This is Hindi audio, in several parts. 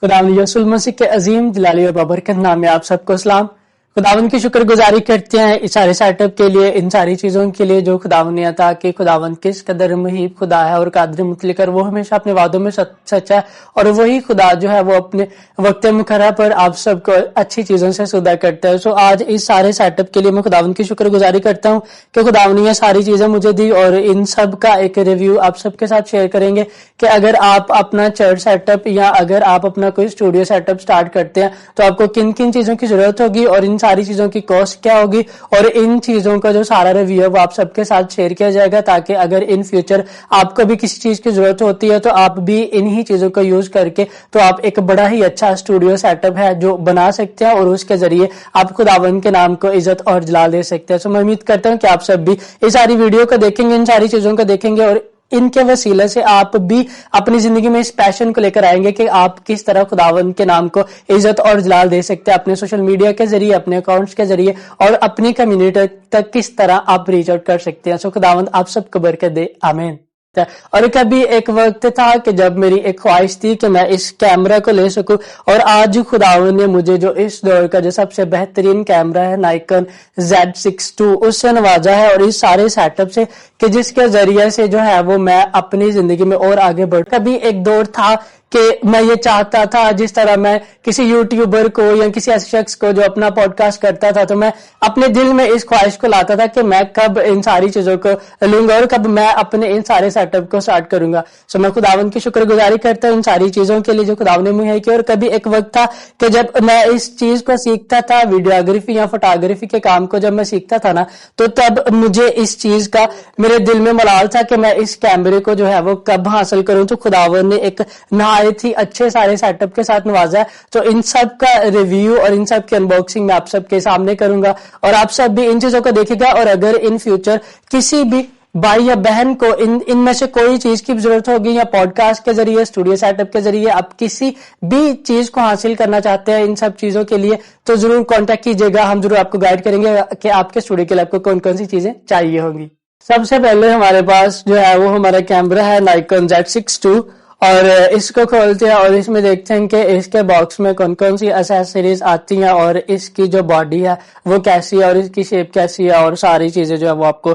खुदावंद यीशु मसीह के अजीम जलाली और बाबरकत नाम में आप सबको सलाम। खुदावंद की शुक्रगुजारी करते हैं इस सारे सेटअप के लिए, इन सारी चीजों के लिए जो खुदावंद ने अता कि खुदावंद किस कदर मुहीब खुदा है और कादिर मुतलक, वो हमेशा अपने वादों में सच है और वही खुदा जो है वो अपने वक्त मुकर्रर पर आप सबको अच्छी चीजों से सुधा करता है। सो आज इस सारे सेटअप के लिए मैं खुदावंद की शुक्रगुजारी करता हूँ कि खुदावंद ने ये सारी चीजें मुझे दी और इन सब का एक रिव्यू आप सबके साथ शेयर करेंगे कि अगर आप अपना चर्च सेटअप या अगर आप अपना कोई स्टूडियो सेटअप स्टार्ट करते हैं तो आपको किन किन चीजों की जरूरत होगी और इन सारी चीजों की कॉस्ट क्या होगी, और इन चीजों का जो सारा रिव्यू है वो आप सबके साथ शेयर किया जाएगा ताकि अगर इन फ्यूचर आपको भी किसी चीज की जरूरत होती है तो आप भी इन्हीं चीजों को यूज करके तो आप एक बड़ा ही अच्छा स्टूडियो सेटअप है जो बना सकते हैं और उसके जरिए आप खुदावंद के नाम को इज्जत और जलाल दे सकते हैं। सो मैं उम्मीद करता हूँ कि आप सब भी इस सारी वीडियो को देखेंगे, इन सारी चीजों को देखेंगे और इनके वसीले से आप भी अपनी जिंदगी में इस पैशन को लेकर आएंगे कि आप किस तरह खुदावंद के नाम को इज्जत और जलाल दे सकते हैं अपने सोशल मीडिया के जरिए, अपने अकाउंट्स के जरिए और अपनी कम्युनिटी तक किस तरह आप रीच आउट कर सकते हैं। सो खुदावंद आप सबको बरकत दे, आमीन। और कभी एक वक्त था कि जब मेरी एक ख्वाहिश थी कि मैं इस कैमरा को ले सकूं और आज खुदावंद ने मुझे जो इस दौर का जो सबसे बेहतरीन कैमरा है नाइकन Z6II उससे नवाजा है और इस सारे सेटअप से कि जिसके जरिए से जो है वो मैं अपनी जिंदगी में और आगे बढ़। कभी एक दौर था कि मैं ये चाहता था जिस तरह मैं किसी यूट्यूबर को या किसी ऐसे शख्स को जो अपना पॉडकास्ट करता था तो मैं अपने दिल में इस ख्वाहिश को लाता था कि मैं कब इन सारी चीजों को लूंगा और कब मैं अपने इन सारे सेटअप को स्टार्ट करूंगा। सो मैं खुदावंद की शुक्रगुजारी करता हूँ इन सारी चीजों के लिए जो खुदावंद ने मुहैया की। और कभी एक वक्त था कि जब मैं इस चीज को सीखता था, वीडियोग्राफी या फोटोग्राफी के काम को जब मैं सीखता था ना, तो तब मुझे इस चीज का मेरे दिल में मलाल था कि मैं इस कैमरे को जो है वो कब हासिल करूं। तो खुदावंद ने एक नहायत ही अच्छे सारे सेटअप के साथ नवाजा है। तो इन सब का रिव्यू और इन सब की अनबॉक्सिंग मैं आप सबके सामने करूंगा और आप सब भी इन चीजों को देखेगा। और अगर इन फ्यूचर किसी भी भाई या बहन को इनमें से कोई चीज की जरूरत होगी या पॉडकास्ट के जरिए, स्टूडियो सेटअप के जरिए आप किसी भी चीज को हासिल करना चाहते हैं इन सब चीजों के लिए, तो जरूर कांटेक्ट कीजिएगा। हम जरूर आपको गाइड करेंगे कि आपके स्टूडियो के लिए आपको कौन कौन सी चीजें चाहिए होंगी। सबसे पहले हमारे पास जो है वो हमारा कैमरा है नाइकन Z6II और इसको खोलते हैं और इसमें देखते हैं कि इसके बॉक्स में कौन कौन सी एक्सेसरीज आती हैं और इसकी जो बॉडी है वो कैसी है और इसकी शेप कैसी है और सारी चीजें जो है वो आपको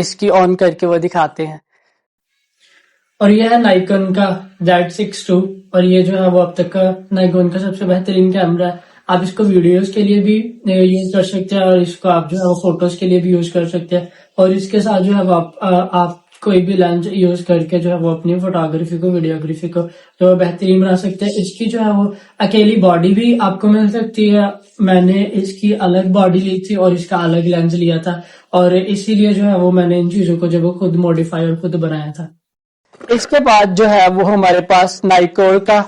इसकी ऑन करके वो दिखाते हैं। और यह है नाइकन का Z6II और ये जो है वो अब तक का नाइकन का सबसे बेहतरीन कैमरा है। आप इसको वीडियोस के लिए भी यूज कर सकते हैं और इसको आप जो है वो फोटोज के लिए भी यूज कर सकते हैं और इसके साथ जो है वो आप कोई भी लेंस यूज करके जो है वो अपनी फोटोग्राफी को, वीडियोग्राफी को जो बेहतरीन बना सकते हैं। इसकी जो है वो अकेली बॉडी भी आपको मिल सकती है। मैंने इसकी अलग बॉडी ली थी और इसका अलग लेंस लिया था और इसीलिए जो है वो मैंने इन चीजों को जो वो खुद मॉडिफाई और खुद बनाया था। इसके बाद जो है वो हमारे पास नाइकोर का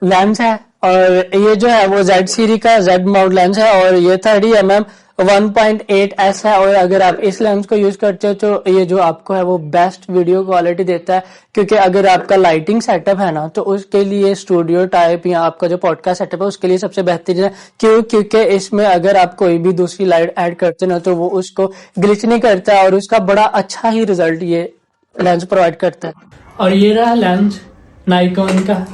लेंस है और ये जो है वो Z सीरीज का Z माउंट लेंस है और ये 30mm 1.8S है। और अगर आप इस लेंस को यूज करते हो तो ये जो आपको है वो बेस्ट वीडियो क्वालिटी देता है, क्योंकि अगर आपका लाइटिंग सेटअप है ना तो उसके लिए स्टूडियो टाइप या आपका जो पॉडकास्ट सेटअप है उसके लिए सबसे बेहतरीन है। क्योंकि इसमें अगर आप कोई भी दूसरी लाइट ऐड करते ना तो वो उसको ग्लिच नहीं करता है और उसका बड़ा अच्छा ही रिजल्ट ये लेंस प्रोवाइड करता है। और ये रहा लेंस नाइकॉन का,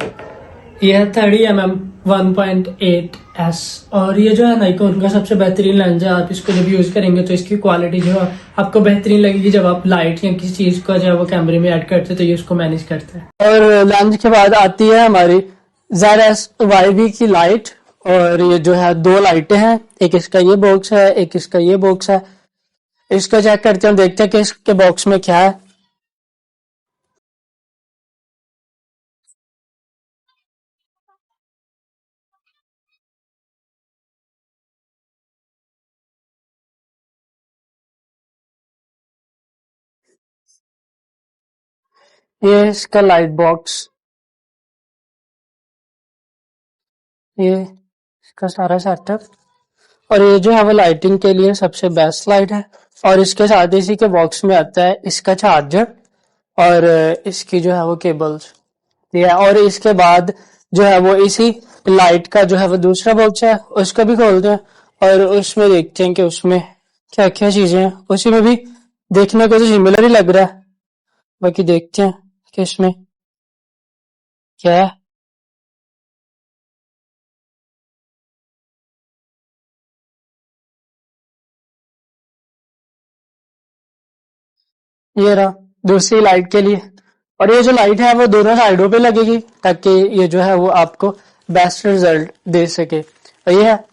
यह 30mm 1.8S और ये जो है नाइकॉन का सबसे बेहतरीन लेंस है। आप इसको जब यूज करेंगे तो इसकी क्वालिटी जो है आपको बेहतरीन लगेगी जब आप लाइट या किसी चीज को जो है वो कैमरे में ऐड करते हैं तो ये उसको मैनेज करता है। और लेंस के बाद आती है हमारी ZS-YV की लाइट और ये जो है दो लाइटें हैं, एक इसका ये बॉक्स है, एक इसका ये बॉक्स है। इसको चेक करते हैं, देखते हैं कि इसके बॉक्स में क्या है। ये इसका लाइट बॉक्स, ये इसका सारा सेटअप और ये जो है वो लाइटिंग के लिए सबसे बेस्ट लाइट है। और इसके साथ इसी के बॉक्स में आता है इसका चार्जर और इसकी जो है वो केबल्स, ये और इसके बाद जो है वो इसी लाइट का जो है वो दूसरा बॉक्स है, उसको भी खोलते हैं और उसमें देखते हैं कि उसमें क्या क्या चीजें हैं। उसी में भी देखने को तो सिमिलर ही लग रहा है, बाकी देखते हैं कि इसमें क्या है। ये रहा दूसरी लाइट के लिए। और ये जो लाइट है वो दोनों साइडों पे लगेगी ताकि ये जो है वो आपको बेस्ट रिजल्ट दे सके। और ये है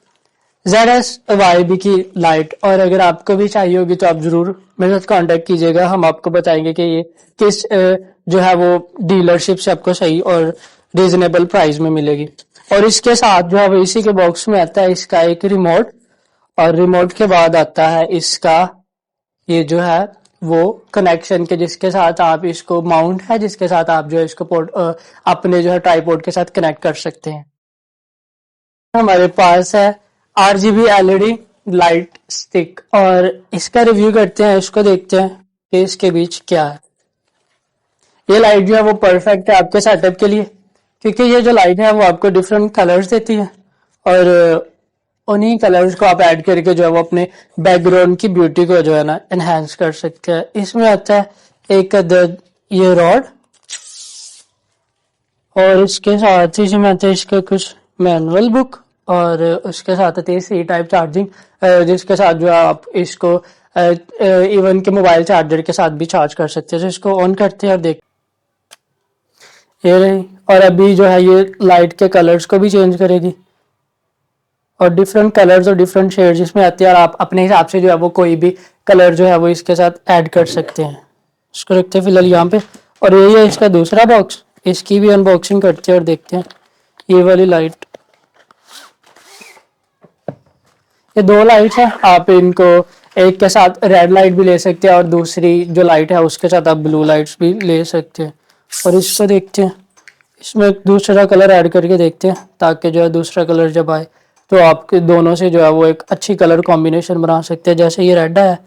ZS-YB की लाइट। और अगर आपको भी चाहिए होगी तो आप जरूर मेरे साथ कांटेक्ट कीजिएगा, हम आपको बताएंगे कि ये किस जो है वो डीलरशिप से आपको सही और रीजनेबल प्राइस में मिलेगी। और इसके साथ जो है वो इसी के बॉक्स में आता है इसका एक रिमोट, और रिमोट के बाद आता है इसका ये जो है वो कनेक्शन के जिसके साथ आप इसको माउंट है, जिसके साथ आप जो है इसको अपने जो है ट्राइपॉड के साथ कनेक्ट कर सकते हैं। हमारे पास है RGB LED लाइट स्टिक, और इसका रिव्यू करते हैं, इसको देखते हैं कि इसके बीच क्या है। ये लाइट जो है वो परफेक्ट है आपके सेटअप के लिए, क्योंकि ये जो लाइट है वो आपको डिफरेंट कलर्स देती है, और उन्हीं कलर्स को आप ऐड करके जो है वो अपने बैकग्राउंड की ब्यूटी को जो है ना एनहांस कर सकते हैं। इसमें आता है एक अदद ये रॉड, और इसके साथ ही इसमें आता है इसका कुछ मैनुअल बुक, और उसके साथ आती है सी टाइप चार्जिंग, जिसके साथ जो आप इसको इवन के मोबाइल चार्जर के साथ भी चार्ज कर सकते हैं। तो इसको ऑन करते हैं और देख ये रही। और अभी जो है ये लाइट के कलर्स को भी चेंज करेगी, और डिफरेंट कलर्स और डिफरेंट शेड्स इसमें आती है, और आप अपने हिसाब से जो है वो कोई भी कलर जो है वो इसके साथ ऐड कर सकते हैं। इसको रखते हैं फिलहाल यहाँ पे। और यही है इसका दूसरा बॉक्स, इसकी भी अनबॉक्सिंग करते हैं और देखते हैं। ये वाली लाइट, ये दो लाइट है, आप इनको एक के साथ रेड लाइट भी ले सकते हैं और दूसरी जो लाइट है उसके साथ आप ब्लू लाइट्स भी ले सकते हैं। और इसको देखते हैं, इसमें दूसरा कलर ऐड करके देखते हैं, ताकि जो है दूसरा कलर जब आए तो आपके दोनों से जो है वो एक अच्छी कलर कॉम्बिनेशन बना सकते हैं। जैसे ये रेड है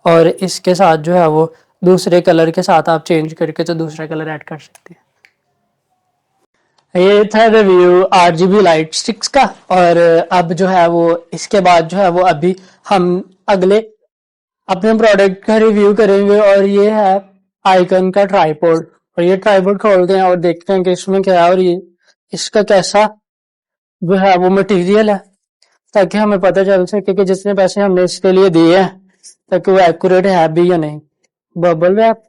और इसके साथ जो है वो दूसरे कलर के साथ आप चेंज करके तो दूसरा कलर ऐड कर सकते हैं। ये था रिव्यू RGB लाइट स्टिक्स का। और अब जो है वो इसके बाद जो है वो अभी हम अगले अपने प्रोडक्ट का रिव्यू करेंगे, और ये है आइकन का ट्राइपॉड। और ये ट्राइपॉड खोलते हैं और देखते हैं कि इसमें क्या है, और ये इसका कैसा जो है वो मटेरियल है, ताकि हमें पता चल सके कि जितने पैसे हमने इसके लिए दिए हैं ताकि वो एक्यूरेट है भी या नहीं। बबल रैप,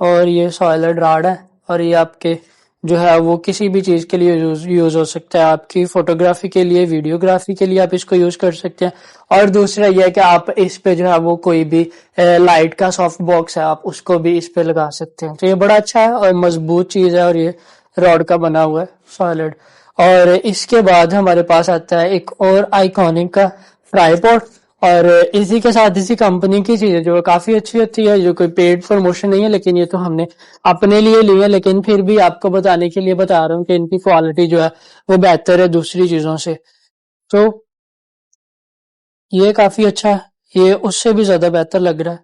और ये सॉलिड राड है, और ये आपके जो है वो किसी भी चीज के लिए यूज हो सकता है। आपकी फोटोग्राफी के लिए, वीडियोग्राफी के लिए आप इसको यूज कर सकते हैं। और दूसरा ये है कि आप इस पे जो है वो कोई भी लाइट का सॉफ्ट बॉक्स है आप उसको भी इस पे लगा सकते हैं। तो ये बड़ा अच्छा है और मजबूत चीज है, और ये रॉड का बना हुआ है सॉलिड। और इसके बाद हमारे पास आता है एक और आइकॉनिक का ट्राइपॉड, और इसी के साथ इसी कंपनी की चीजें जो काफी अच्छी होती है, जो कोई पेड प्रमोशन नहीं है, लेकिन ये तो हमने अपने लिए ली है, लेकिन फिर भी आपको बताने के लिए बता रहा हूँ कि इनकी क्वालिटी जो है वो बेहतर है दूसरी चीजों से। तो ये काफी अच्छा है, ये उससे भी ज्यादा बेहतर लग रहा है,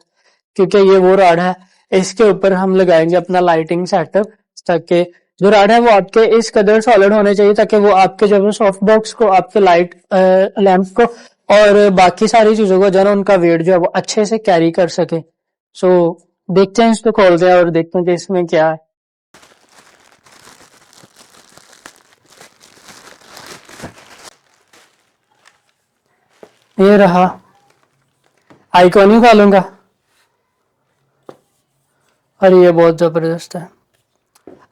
क्योंकि ये वो रॉड है, इसके ऊपर हम लगाएंगे अपना लाइटिंग सेटअप, ताकि जो रॉड है वो आपके इस कदर सॉलिड होने चाहिए ताकि वो आपके जो सॉफ्ट बॉक्स को, आपके लाइट लैंप को और बाकी सारी चीजों को जो है ना उनका वेट जो है वो अच्छे से कैरी कर सके। सो देखते हैं, इसको खोलते हैं और देखते हैं कि इसमें क्या है। ये रहा आइकॉन ही खोलूंगा, और ये बहुत जबरदस्त है।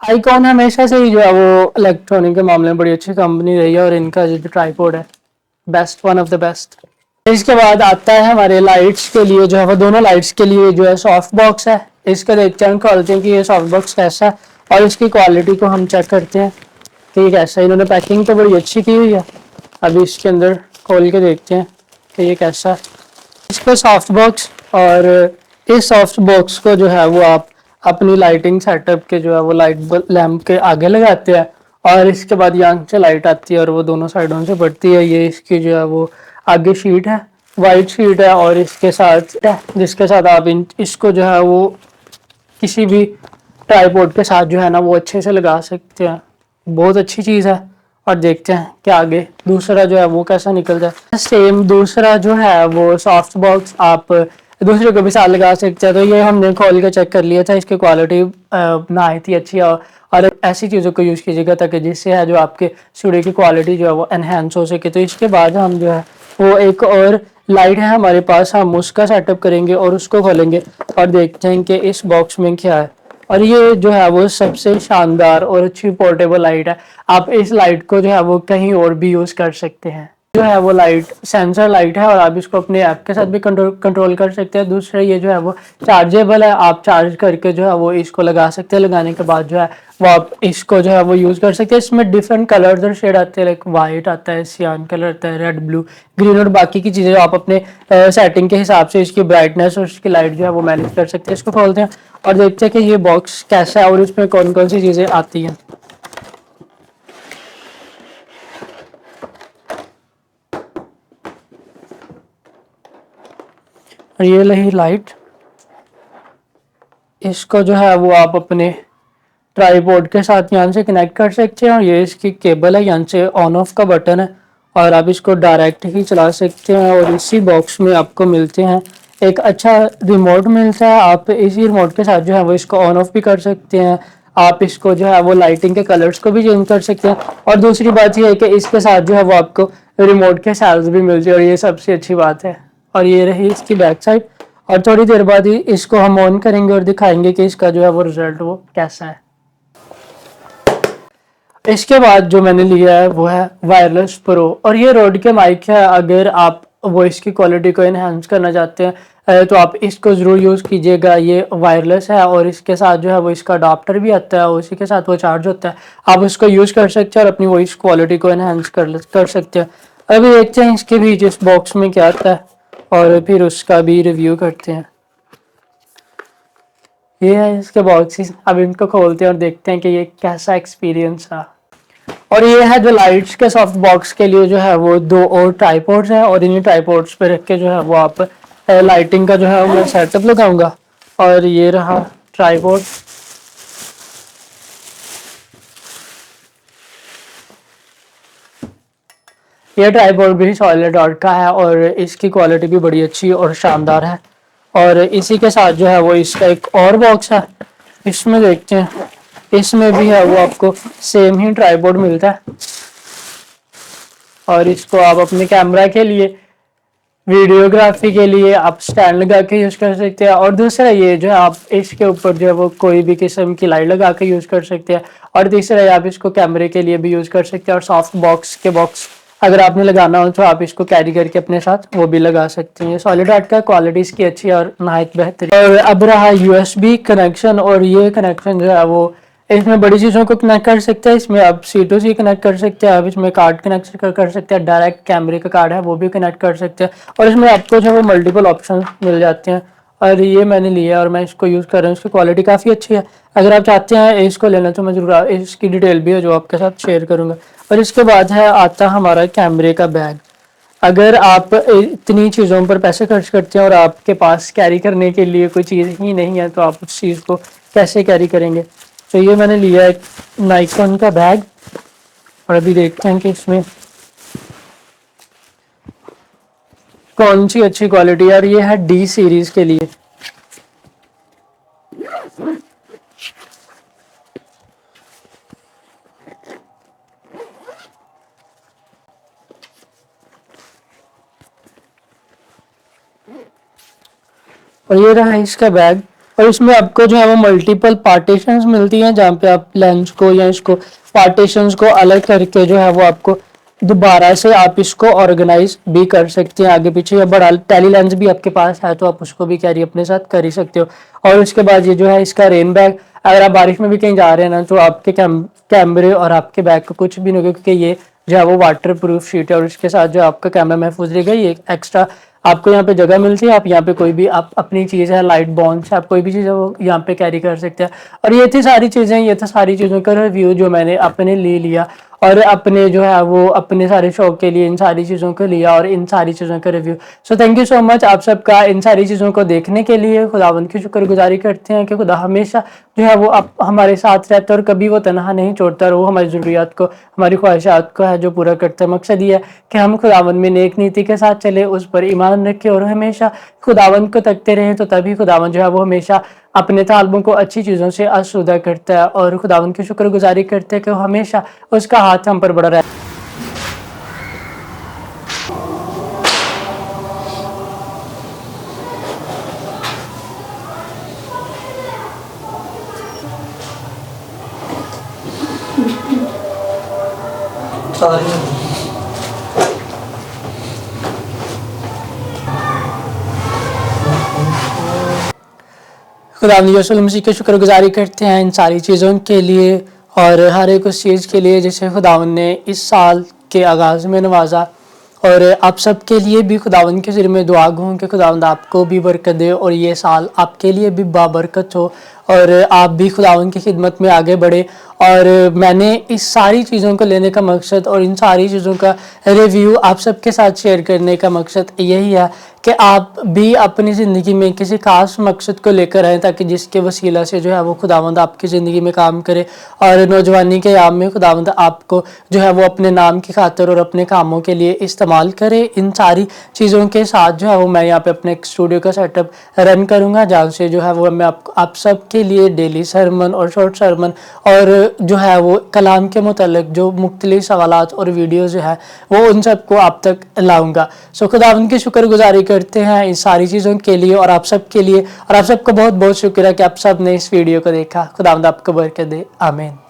आइकॉन हमेशा से ही जो है वो इलेक्ट्रॉनिक के मामले में बड़ी अच्छी कंपनी रही है, और इनका जो ट्राइपॉड है best, one of the best. इसके बाद आता है हमारे लाइट्स के लिए जो है वो दोनों लाइट्स के लिए जो है सॉफ्ट बॉक्स है। इसका देखते हैं, खोलते हैं कि ये सॉफ्ट बॉक्स कैसा है, और इसकी क्वालिटी को हम चेक करते हैं कि ये कैसा है। इन्होंने पैकिंग तो बड़ी अच्छी की हुई है, अभी इसके अंदर खोल के देखते हैं कि ये कैसा है। इसका सॉफ्ट बॉक्स, और इस सॉफ्ट बॉक्स को जो है वो आप अपनी लाइटिंग सेटअप के जो है वो लाइट लैम्प के आगे लगाते हैं, और इसके बाद यहाँ से लाइट आती है और वो दोनों साइडों से बढ़ती है। ये इसकी जो है वो आगे शीट है, वाइट शीट है, और इसके साथ जिसके साथ आप इसको जो है वो किसी भी ट्राइपॉड के साथ जो है ना वो अच्छे से लगा सकते हैं। बहुत अच्छी चीज़ है, और देखते हैं कि आगे दूसरा जो है वो कैसा निकलता है। सेम दूसरा जो है वो सॉफ्ट बॉक्स आप दूसरे को भी साथ लगा सकते हैं। तो ये हमने खोल के चेक कर लिया था, इसकी क्वालिटी नहायत ही अच्छी है, और ऐसी चीज़ों को यूज़ कीजिएगा ताकि जिससे है जो आपके स्टूडियो की क्वालिटी जो है वो एनहेंस हो सके। तो इसके बाद हम जो है वो एक और लाइट है हमारे पास, हम उसका सेटअप करेंगे और उसको खोलेंगे और देखते हैं कि इस बॉक्स में क्या है। और ये जो है वो सबसे शानदार और अच्छी पोर्टेबल लाइट है। आप इस लाइट को जो है वो कहीं और भी यूज कर सकते हैं। जो है वो लाइट सेंसर लाइट है और आप इसको अपने ऐप के साथ भी कंट्रोल कर सकते हैं। दूसरा ये जो है वो चार्जेबल है, आप चार्ज करके जो है वो इसको लगा सकते हैं। लगाने के बाद जो है वो आप इसको जो है वो यूज कर सकते हैं। इसमें डिफरेंट कलर्स और शेड आते हैं, लाइक वाइट आता है, सियान कलर आता है, रेड, ब्लू, ग्रीन और बाकी की चीजें आप अपने सेटिंग के हिसाब से इसकी ब्राइटनेस और इसकी लाइट जो है वो मैनेज कर सकते हैं। इसको खोलते हैं और देखते हैं कि ये बॉक्स कैसा है और इसमें कौन कौन सी चीजें आती हैं। और ये रही लाइट, इसको जो है वो आप अपने ट्राईपोड के साथ यहाँ से कनेक्ट कर सकते हैं। और ये इसकी केबल है, यहाँ से ऑन ऑफ का बटन है और आप इसको डायरेक्ट ही चला सकते हैं। और इसी बॉक्स में आपको मिलते हैं एक अच्छा रिमोट मिलता है। आप इसी रिमोट के साथ जो है वो इसको ऑन ऑफ भी कर सकते हैं। आप इसको जो है वो लाइटिंग के कलर्स को भी चेंज कर सकते हैं। और दूसरी बात यह है कि इसके साथ जो है वो आपको रिमोट के सेल्स भी मिलते हैं और ये सबसे अच्छी बात है। और ये रही इसकी बैक साइड और थोड़ी देर बाद ही इसको हम ऑन करेंगे और दिखाएंगे कि इसका जो है वो रिजल्ट वो कैसा है। इसके बाद जो मैंने लिया है वो है वायरलेस प्रो और ये रोड के माइक है। अगर आप वॉइस की क्वालिटी को इनहेंस करना चाहते हैं तो आप इसको ज़रूर यूज़ कीजिएगा। ये वायरलेस है और इसके साथ जो है वो इसका अडाप्टर भी आता है और उसी के साथ वो चार्ज होता है। आप उसको यूज़ कर सकते हैं और अपनी वॉइस क्वालिटी को इनहेंस कर सकते हैं। अभी देखते हैं इसके बीच इस बॉक्स में क्या आता है और फिर उसका भी रिव्यू करते हैं। ये है इसके बॉक्सेस, अब इनको खोलते हैं और देखते हैं कि ये कैसा एक्सपीरियंस रहा। और ये है जो लाइट्स के सॉफ्ट बॉक्स के लिए जो है वो दो और ट्राइपॉड्स हैं और इन्हीं ट्राइपॉड्स पे रख के जो है वो आप लाइटिंग का जो है वो मैं सेटअप लगाऊंगा। और ये रहा ट्राइपॉड। ये ट्राइपॉड भी सॉलिड आर्ट का है और इसकी क्वालिटी भी बड़ी अच्छी और शानदार है। और इसी के साथ जो है वो इसका एक और बॉक्स है, इसमें देखते हैं। इसमें भी है वो आपको सेम ही ट्राइपॉड मिलता है और इसको आप अपने कैमरा के लिए, वीडियोग्राफी के लिए आप स्टैंड लगा के यूज कर सकते हैं। और दूसरा ये जो है आप इसके ऊपर जो है वो कोई भी किस्म की लाइट लगा के यूज कर सकते हैं। और तीसरा आप इसको कैमरे के लिए भी यूज कर सकते हैं। और सॉफ्ट बॉक्स के बॉक्स अगर आपने लगाना हो तो आप इसको कैरी करके अपने साथ वो भी लगा सकते हैं। सॉलिड आर्ट का क्वालिटी इसकी अच्छी और नहायत बेहतरीन। और अब रहा यूएसबी कनेक्शन और ये कनेक्शन जो है वो इसमें बड़ी चीज़ों को कनेक्ट कर सकते हैं। इसमें आप C2C कनेक्ट कर सकते हैं, आप इसमें कार्ड कनेक्ट कर सकते हैं, डायरेक्ट कैमरे का कार्ड है वो भी कनेक्ट कर सकते हैं। और इसमें आपको जो है वो मल्टीपल ऑप्शन मिल जाते हैं। और ये मैंने लिया और मैं इसको यूज़ कर रहा हूँ, इसकी क्वालिटी काफ़ी अच्छी है। अगर आप चाहते हैं इसको लेना तो मैं जरूर इसकी डिटेल भी है जो आपके साथ शेयर करूँगा। और इसके बाद है आता हमारा कैमरे का बैग। अगर आप इतनी चीज़ों पर पैसे खर्च करते हैं और आपके पास कैरी करने के लिए कोई चीज़ ही नहीं है तो आप उस चीज़ को कैसे कैरी करेंगे। तो ये मैंने लिया एक नाइकॉन का बैग और अभी देखते हैं कि इसमें कौन सी अच्छी क्वालिटी है। और ये है D सीरीज के लिए। और ये रहा इसका बैग और इसमें आपको जो है वो मल्टीपल पार्टीशंस मिलती हैं जहाँ पे आप लेंस को या इसको पार्टीशंस को अलग करके जो है वो आपको दोबारा से आप इसको ऑर्गेनाइज भी कर सकते हैं आगे पीछे। या बड़ा टेली लेंस भी आपके पास है तो आप उसको भी कैरी अपने साथ कर ही सकते हो। और उसके बाद ये जो है इसका रेन बैग, अगर आप बारिश में भी कहीं जा रहे हैं ना तो आपके कैमरे और आपके बैग को कुछ भी नहीं होगा क्योंकि ये जो है वो वाटर प्रूफ शीट है। और इसके साथ जो आपका कैमरा महफूज रहेगा। ये एक्स्ट्रा आपको यहाँ पे जगह मिलती है, आप यहाँ पे कोई भी आप अपनी चीज़ है लाइट बॉन्ड आप कोई भी चीज़ है वो यहाँ पे कैरी कर सकते हैं। और ये थी सारी चीज़ें, ये था सारी चीज़ों का रिव्यू जो मैंने अपने ले लिया और अपने जो है वो अपने सारे शौक के लिए इन सारी चीज़ों को लिया और इन सारी चीज़ों का review. So thank you so much आप सबका इन सारी चीज़ों को देखने के लिए। खुदावंद की शुक्रगुजारी करते हैं कि खुदा हमेशा जो है वो आप हमारे साथ रहता है और कभी वो तनहा नहीं छोड़ता और वो हमारी ज़रूरियात को, हमारी ख्वाहिशात को है जो पूरा करता है। मकसद ये है कि हम खुदावंद में नेक नीति के साथ चले, उस पर ईमान रखें और हमेशा खुदावंद को तकते रहें। तो तभी खुदावंद जो है वो हमेशा अपने तालबों को अच्छी चीज़ों से आसूदा करता है और खुदावंद की शुक्रगुजारी करते हैं कि वो हमेशा उसका हाथ हम पर बड़ा रहता है। खुदावंद यीशु मसीह की शुक्रगुजारी करते हैं इन सारी चीज़ों के लिए और हर एक उस चीज़ के लिए जिसे खुदावंद ने इस साल के आगाज़ में नवाजा। और आप सब के लिए भी खुदावंद के ज़रिए में दुआ गूँ कि खुदावंद आपको भी बरकत दे और ये साल आपके लिए भी बाबरकत हो और आप भी खुदावंद की खिदमत में आगे बढ़े। और मैंने इस सारी चीज़ों को लेने का मकसद और इन सारी चीज़ों का रिव्यू आप सबके साथ शेयर करने का मकसद यही है कि आप भी अपनी ज़िंदगी में किसी खास मकसद को लेकर आएँ ताकि जिसके वसीला से जो है वो खुदावंद आपकी ज़िंदगी में काम करे और नौजवानी के याम में खुदावंद आपको जो है वो अपने नाम की खातिर और अपने कामों के लिए इस्तेमाल करे। इन सारी चीज़ों के साथ जो है वो मैं यहाँ पे अपने एक स्टूडियो का सेटअप रन करूँगा जहाँ से जो है वो मैं आप सब के लिए डेली सरमन और शॉर्ट सरमन और जो है वो कलाम के मुतल्लिक जो मुख्तलिफ सवालात और वीडियो जो है वो उन सबको आप तक लाऊंगा। सो खुदावंद की शुक्रगुजारी करते हैं इन सारी चीज़ों के लिए और आप सब के लिए और आप सबको बहुत बहुत शुक्र है कि आप सब ने इस वीडियो को देखा। खुदावंद आपको बरकत दे। आमीन।